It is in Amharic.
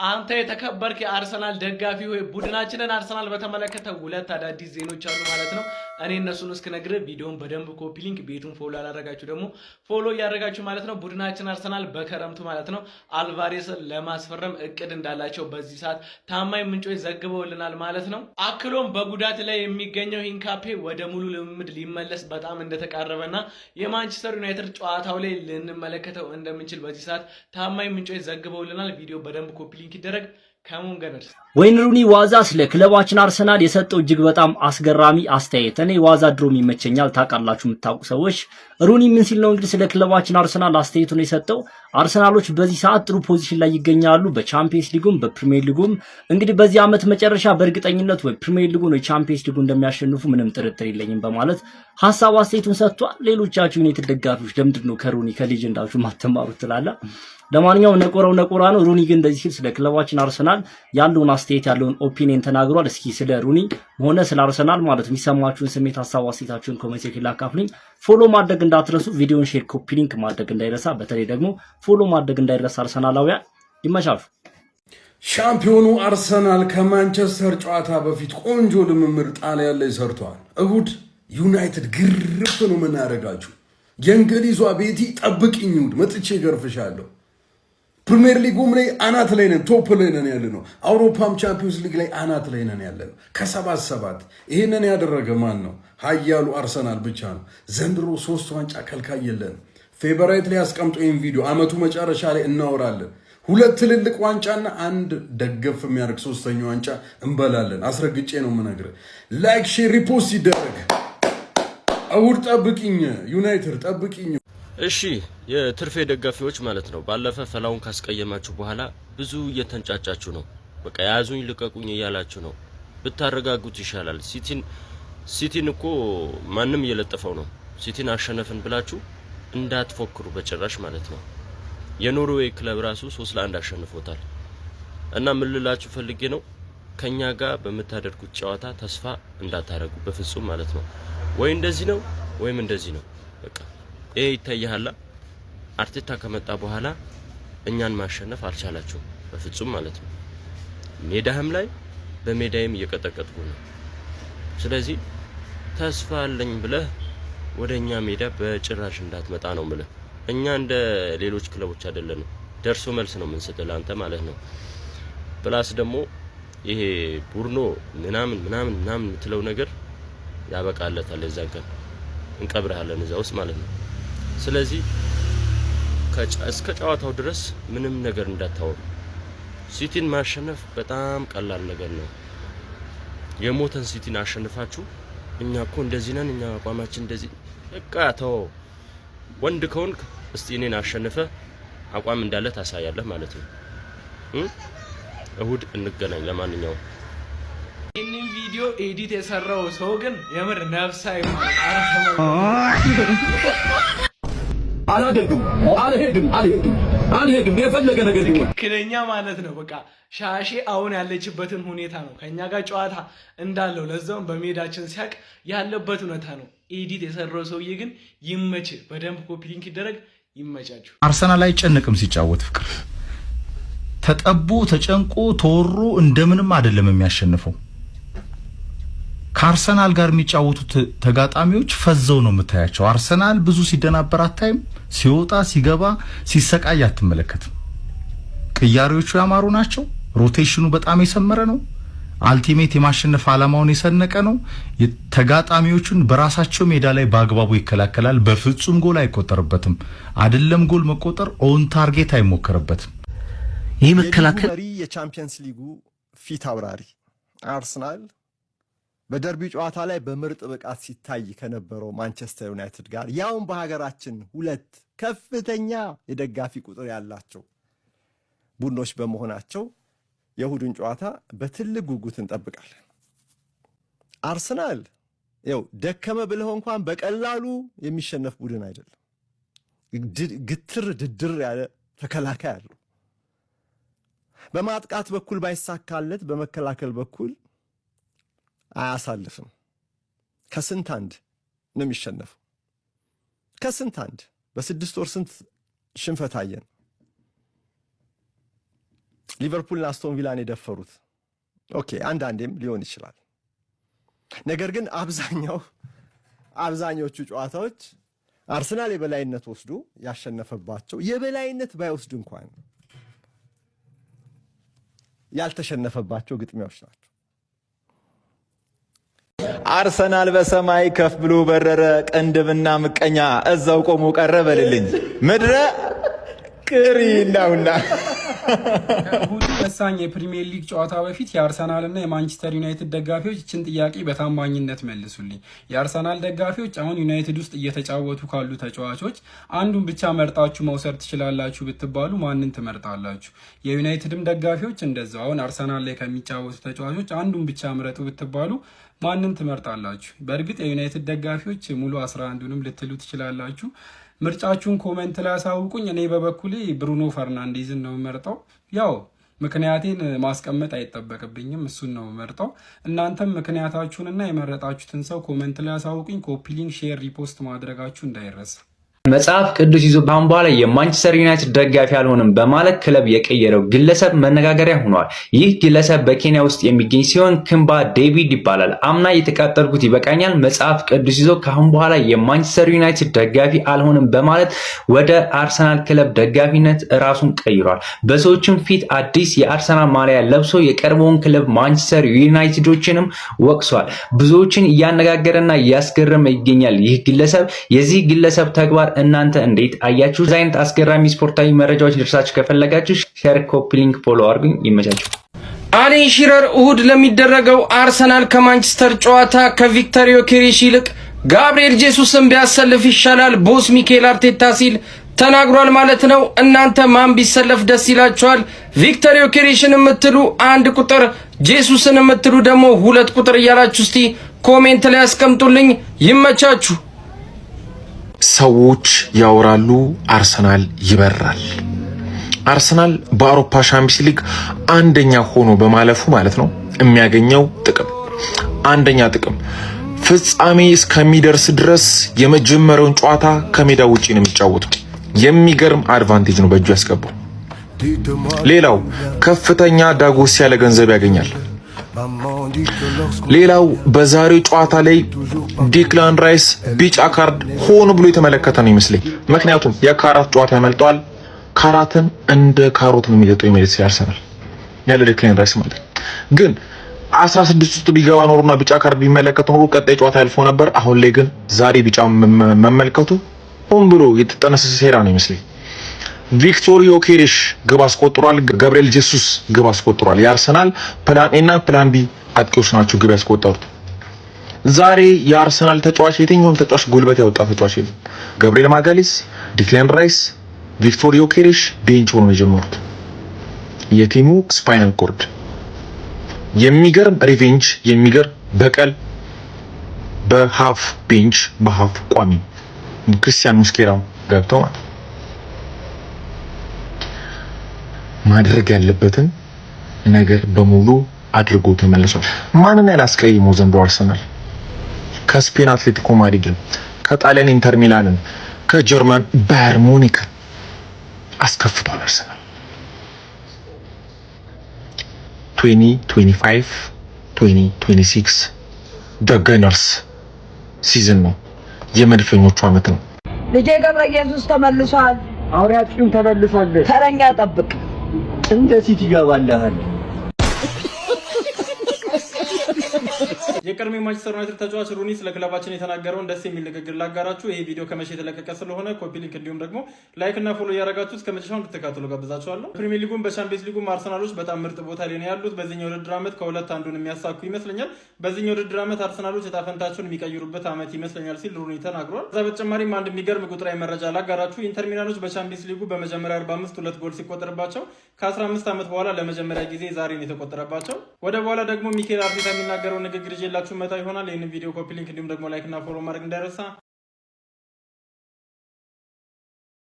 አንተ የተከበርክ የአርሰናል ደጋፊ ሆይ ቡድናችንን አርሰናል በተመለከተ ሁለት አዳዲስ ዜናዎች አሉ ማለት ነው። እኔ እነሱን እስክነግርህ ቪዲዮውን በደንብ ኮፒ ሊንክ ቤቱን ፎሎ ያላደረጋችሁ ደግሞ ፎሎ እያደረጋችሁ ማለት ነው። ቡድናችን አርሰናል በከረምቱ ማለት ነው አልቫሬስን ለማስፈረም እቅድ እንዳላቸው በዚህ ሰዓት ታማኝ ምንጮች ዘግበውልናል ማለት ነው። አክሎም በጉዳት ላይ የሚገኘው ሂንካፔ ወደ ሙሉ ልምምድ ሊመለስ በጣም እንደተቃረበና የማንቸስተር ዩናይትድ ጨዋታው ላይ ልንመለከተው እንደምንችል በዚህ ሰዓት ታማኝ ምንጮች ዘግበውልናል። ቪዲዮ በደንብ ኮፒ ሊንክ ይደረግ። ከሙን ገነርስ ወይን ሩኒ ዋዛ ስለ ክለባችን አርሰናል የሰጠው እጅግ በጣም አስገራሚ አስተያየት። እኔ ዋዛ ድሮም ይመቸኛል ታውቃላችሁ የምታውቁ ሰዎች። ሩኒ ምን ሲል ነው እንግዲህ ስለ ክለባችን አርሰናል አስተያየቱን የሰጠው? አርሰናሎች በዚህ ሰዓት ጥሩ ፖዚሽን ላይ ይገኛሉ፣ በቻምፒየንስ ሊጉም በፕሪሚየር ሊጉም። እንግዲህ በዚህ ዓመት መጨረሻ በእርግጠኝነት ወይ ፕሪሚየር ሊጉን ወይ ቻምፒየንስ ሊጉን እንደሚያሸንፉ ምንም ጥርጥር የለኝም በማለት ሐሳብ አስተያየቱን ሰጥቷል። ሌሎቻችሁ ዩናይትድ ደጋፊዎች ለምንድን ነው ከሩኒ ከሌጀንዳችሁ ማተማሩት ትላላ? ለማንኛውም ነቆራ ነው። ሩኒ ግን እንደዚህ ሲል ስለ ክለባችን አርሰናል ያለውን አስተያየት ያለውን ኦፒኒየን ተናግሯል። እስኪ ስለ ሩኒ ሆነ ስለ አርሰናል ማለት የሚሰማችሁን ስሜት ሐሳብ አስተያየታችሁን ኮሜንት ሴክሽን ላይ አካፍሉኝ። ፎሎ ማድረግ እንዳትረሱ፣ ቪዲዮን ሼር ኮፒ ሊንክ ማድረግ እንዳይረሳ፣ በተለይ ደግሞ ፎሎ ማድረግ እንዳይረሳ። አርሰናላውያን ይመቻሉ። ሻምፒዮኑ አርሰናል ከማንቸስተር ጨዋታ በፊት ቆንጆ ልምምድ ጣሊያን ላይ ሰርቷል። እሁድ ዩናይትድ ግርፍ ነው የምናደርጋችሁ። የእንግሊዟ ቤቲ ጠብቂኝ፣ እሁድ መጥቼ ገርፍሻለሁ። ፕሪሚየር ሊጉም ላይ አናት ላይ ነን፣ ቶፕ ላይ ነን ያለ ነው። አውሮፓም ቻምፒዮንስ ሊግ ላይ አናት ላይ ነን ያለ ነው ከ7-7። ይህንን ያደረገ ማን ነው? ኃያሉ አርሰናል ብቻ ነው። ዘንድሮ 3 ዋንጫ ከልካይ የለን። ፌቨራይት ላይ አስቀምጦ ይህን ቪዲዮ አመቱ መጨረሻ ላይ እናወራለን። 2 ትልልቅ ዋንጫና 1 ደገፍ የሚያደርግ 3ኛ ዋንጫ እንበላለን። አስረግጬ ነው የምነግርህ። ላይክ ሼር ሪፖስት ይደረግ። እሁድ ጠብቂኝ፣ ዩናይትድ ጠብቂኝ። እሺ የትርፌ ደጋፊዎች ማለት ነው። ባለፈ ፈላውን ካስቀየማችሁ በኋላ ብዙ እየተንጫጫችሁ ነው። በቃ ያዙኝ ልቀቁኝ እያላችሁ ነው። ብታረጋጉት ይሻላል። ሲቲን እኮ ማንም እየለጠፈው ነው። ሲቲን አሸነፍን ብላችሁ እንዳትፎክሩ በጭራሽ ማለት ነው። የኖርዌይ ክለብ ራሱ 3-1 አሸንፎታል። እና ምን ልላችሁ ፈልጌ ነው ከኛ ጋር በመታደርጉት ጨዋታ ተስፋ እንዳታረጉ በፍጹም ማለት ነው። ወይ እንደዚህ ነው ወይም እንደዚህ ነው በቃ ይሄ ይታያል። አርቴታ ከመጣ በኋላ እኛን ማሸነፍ አልቻላችሁም በፍጹም ማለት ነው። ሜዳህም ላይ በሜዳዬም እየቀጠቀጥኩ ነው። ስለዚህ ተስፋ አለኝ ብለህ ወደኛ ሜዳ በጭራሽ እንዳትመጣ ነው ማለት። እኛ እንደ ሌሎች ክለቦች አይደለንም። ደርሶ መልስ ነው የምንሰጥልህ አንተ ማለት ነው። ፕላስ ደግሞ ይሄ ቡርኖ ምናምን የምትለው ነገር ያበቃለታል። እዛ ቀን እንቀብርሃለን እዛ ውስጥ ማለት ነው። ስለዚህ እስከ ጨዋታው ድረስ ምንም ነገር እንዳታወሩ። ሲቲን ማሸነፍ በጣም ቀላል ነገር ነው። የሞተን ሲቲን አሸንፋችሁ እኛ እኮ እንደዚህ ነን፣ እኛ አቋማችን እንደዚህ በቃ ተው። ወንድ ከሆንክ እስቲ እኔን አሸንፈ አቋም እንዳለ ታሳያለህ ማለት ነው። እሁድ እንገናኝ። ለማንኛውም ይህንን ቪዲዮ ኤዲት የሰራው ሰው ግን የምር ነፍስ አይማር። አልሄድም የፈለገ ነገር ይሁን ክለኛ ማለት ነው። በቃ ሻሼ አሁን ያለችበትን ሁኔታ ነው ከኛ ጋር ጨዋታ እንዳለው ለዛውም በሜዳችን ሲያቅ ያለበት ሁኔታ ነው። ኤዲት የሰራው ሰውዬ ግን ይመች። በደንብ ኮፒ ሊንክ ይደረግ። ይመቻችሁ። አርሰናል አይጨነቅም ሲጫወት ፍቅር ተጠቦ ተጨንቆ ተወሮ እንደምንም አይደለም የሚያሸንፈው። ከአርሰናል ጋር የሚጫወቱት ተጋጣሚዎች ፈዘው ነው የምታያቸው። አርሰናል ብዙ ሲደናበር አታይም። ሲወጣ ሲገባ ሲሰቃይ አትመለከትም። ቅያሪዎቹ ያማሩ ናቸው። ሮቴሽኑ በጣም የሰመረ ነው። አልቲሜት የማሸነፍ ዓላማውን የሰነቀ ነው። ተጋጣሚዎቹን በራሳቸው ሜዳ ላይ በአግባቡ ይከላከላል። በፍጹም ጎል አይቆጠርበትም። አይደለም ጎል መቆጠር ኦን ታርጌት አይሞከርበትም። ይህ መከላከል የቻምፒየንስ ሊጉ ፊት አውራሪ አርሰናል በደርቢ ጨዋታ ላይ በምርጥ ብቃት ሲታይ ከነበረው ማንቸስተር ዩናይትድ ጋር ያውም በሀገራችን 2 ከፍተኛ የደጋፊ ቁጥር ያላቸው ቡድኖች በመሆናቸው የእሁድን ጨዋታ በትልቅ ጉጉት እንጠብቃለን። አርሰናል ያው ደከመ ብለው እንኳን በቀላሉ የሚሸነፍ ቡድን አይደለም። ግትር ድድር ያለ ተከላካይ አለው። በማጥቃት በኩል ባይሳካለት በመከላከል በኩል አያሳልፍም። ከስንት አንድ ነው የሚሸነፈው። ከስንት አንድ በ6 ወር ስንት ሽንፈት አየን። ሊቨርፑልና አስቶን ቪላን የደፈሩት። ኦኬ አንዳንዴም ሊሆን ይችላል። ነገር ግን አብዛኞቹ ጨዋታዎች አርሰናል የበላይነት ወስዶ ያሸነፈባቸው፣ የበላይነት ባይወስድ እንኳን ያልተሸነፈባቸው ግጥሚያዎች ናቸው። አርሰናል በሰማይ ከፍ ብሎ በረረ፣ ቅንድብና ምቀኛ እዛው ቆሞ ቀረ በልልኝ ምድረ ቅሪናውና ከእሁዱ ወሳኝ የፕሪሚየር ሊግ ጨዋታ በፊት የአርሰናልና የማንቸስተር ዩናይትድ ደጋፊዎች ይችን ጥያቄ በታማኝነት መልሱልኝ። የአርሰናል ደጋፊዎች አሁን ዩናይትድ ውስጥ እየተጫወቱ ካሉ ተጫዋቾች አንዱን ብቻ መርጣችሁ መውሰድ ትችላላችሁ ብትባሉ ማንን ትመርጣላችሁ? የዩናይትድም ደጋፊዎች እንደዛው አሁን አርሰናል ላይ ከሚጫወቱ ተጫዋቾች አንዱን ብቻ ምረጡ ብትባሉ ማንን ትመርጣላችሁ? በእርግጥ የዩናይትድ ደጋፊዎች ሙሉ 11ዱንም ልትሉ ትችላላችሁ። ምርጫችሁን ኮሜንት ላይ አሳውቁኝ። እኔ በበኩሌ ብሩኖ ፈርናንዴዝን ነው መርጠው። ያው ምክንያቴን ማስቀመጥ አይጠበቅብኝም፣ እሱን ነው መርጠው። እናንተም ምክንያታችሁንና የመረጣችሁትን ሰው ኮሜንት ላይ አሳውቁኝ። ኮፒ ሊንክ፣ ሼር፣ ሪፖስት ማድረጋችሁ እንዳይረሳ። መጽሐፍ ቅዱስ ይዞ ካሁን በኋላ የማንቸስተር ዩናይትድ ደጋፊ አልሆንም በማለት ክለብ የቀየረው ግለሰብ መነጋገሪያ ሆኗል። ይህ ግለሰብ በኬንያ ውስጥ የሚገኝ ሲሆን ክምባ ዴቪድ ይባላል። አምና የተቃጠልኩት ይበቃኛል፣ መጽሐፍ ቅዱስ ይዞ ካሁን በኋላ የማንቸስተር ዩናይትድ ደጋፊ አልሆንም በማለት ወደ አርሰናል ክለብ ደጋፊነት ራሱን ቀይሯል። በሰዎችም ፊት አዲስ የአርሰናል ማሊያ ለብሶ የቀድሞውን ክለብ ማንቸስተር ዩናይትዶችንም ወቅሷል። ብዙዎችን እያነጋገረና እያስገረመ ይገኛል። ይህ ግለሰብ የዚህ ግለሰብ ተግባር እናንተ እንዴት አያችሁ? እዚህ አይነት አስገራሚ ስፖርታዊ መረጃዎች ደርሳችሁ ከፈለጋችሁ ሼር፣ ኮፒ ሊንክ፣ ፎሎ አድርጉኝ። ይመቻችሁ። አለን ሺረር እሁድ ለሚደረገው አርሰናል ከማንቸስተር ጨዋታ ከቪክተር ዮኬሬሽ ይልቅ ጋብሪኤል ጄሱስን ቢያሰልፍ ይሻላል ቦስ ሚኬል አርቴታ ሲል ተናግሯል ማለት ነው። እናንተ ማን ቢሰለፍ ደስ ይላችኋል? ቪክተር ዮኬሬሽን የምትሉ 1 ቁጥር፣ ጄሱስን የምትሉ ደግሞ 2 ቁጥር እያላችሁ እስቲ ኮሜንት ላይ አስቀምጡልኝ። ይመቻችሁ። ሰዎች ያወራሉ፣ አርሰናል ይበራል። አርሰናል በአውሮፓ ሻምፒዮንስ ሊግ አንደኛ ሆኖ በማለፉ ማለት ነው የሚያገኘው ጥቅም፣ አንደኛ ጥቅም ፍጻሜ እስከሚደርስ ድረስ የመጀመሪያውን ጨዋታ ከሜዳ ውጪ ነው የሚጫወተው። የሚገርም አድቫንቴጅ ነው በእጁ ያስገባው። ሌላው ከፍተኛ ዳጎስ ያለ ገንዘብ ያገኛል። ሌላው በዛሬው ጨዋታ ላይ ዲክላን ራይስ ቢጫ ካርድ ሆኖ ብሎ የተመለከተ ነው ይመስለኝ። ምክንያቱም የካራት ጨዋታ ያመልጠዋል። ካራትን እንደ ካሮት ነው የሚጠጣው ይመልስ ያርሰናል ያለ ዲክላን ራይስ ማለት ግን 16 ውስጥ ቢገባ ኖርና ቢጫ ካርድ ቢመለከት ኖሮ ቀጣይ ጨዋታ ያልፎ ነበር። አሁን ላይ ግን ዛሬ ቢጫ መመልከቱ ሆን ብሎ የተጠነሰሰ ሴራ ነው ይመስለኝ። ቪክቶር ዮኬሬሽ ግብ አስቆጥሯል። ጋብሪኤል ጄሱስ ግብ አስቆጥሯል። የአርሰናል ፕላን ኤ እና ፕላን ቢ አጥቂዎች ናቸው ግብ ያስቆጠሩት። ዛሬ የአርሰናል ተጫዋች የትኛውም ተጫዋች ጉልበት ያወጣ ተጫዋች የለም። ጋብሪኤል ማጋሊስ፣ ዲክላን ራይስ፣ ቪክቶር ዮኬሬሽ ቤንች ሆነው የጀመሩት የቲሙ ስፓይናል ኮርድ። የሚገርም ሪቬንጅ፣ የሚገርም በቀል በሃፍ ቤንች በሃፍ ቋሚ ክርስቲያን ሙስኬራ ገብተው ማድረግ ያለበትን ነገር በሙሉ አድርጎ ተመልሷል። ማንን ያላስቀይመው ዘንድሮ አርሰናል ከስፔን አትሌቲኮ ማድሪድን፣ ከጣሊያን ኢንተር ሚላንን፣ ከጀርመን ባየር ሙኒክ አስከፍቷል። አርሰናል 2025 2026 ደገነርስ ሲዝን ነው፣ የመድፈኞቹ ዓመት ነው። ልጄ ገብረ ኢየሱስ ተመልሷል። አውሪያችሁም ተመልሷል። ተረኛ ጠብቅ እንደ ሲቲ ይገባልሃል። የቀድሞ ማንቸስተር ዩናይትድ ተጫዋች ሩኒ ስለ ክለባችን የተናገረውን ደስ የሚል ንግግር ላጋራችሁ። ይሄ ቪዲዮ ከመቼ የተለቀቀ ስለሆነ ኮፒ ሊንክ እንዲሁም ደግሞ ላይክ እና ፎሎ እያደረጋችሁ እስከ መጨረሻው እንድትከታተሉ ጋብዛችኋለሁ። ፕሪሚየር ሊጉም በቻምፒየንስ ሊጉም አርሰናሎች በጣም ምርጥ ቦታ ላይ ነው ያሉት። በዚህኛው ውድድር ዓመት ከሁለት አንዱን የሚያሳኩ ይመስለኛል። በዚህኛው ውድድር ዓመት አርሰናሎች ዕጣ ፈንታቸውን የሚቀይሩበት ዓመት ይመስለኛል ሲል ሩኒ ተናግሯል። ከዛ በተጨማሪም አንድ የሚገርም ቁጥራዊ መረጃ ላጋራችሁ። ኢንተር ሚላኖች በቻምፒየንስ ሊጉ በመጀመሪያ 45 2 ጎል ሲቆጠርባቸው ከ15 ዓመት በኋላ ለመጀመሪያ ጊዜ ዛሬ ነው የተቆጠረባቸው። ወደ በኋላ ደግሞ ሚኬል አርቴታ የሚናገረው ንግግር ይዤላችሁ መጣ ይሆናል። ይህንን ቪዲዮ ኮፒ ሊንክ እንዲሁም ደግሞ ላይክ እና ፎሎ ማድረግ እንዳይረሳ።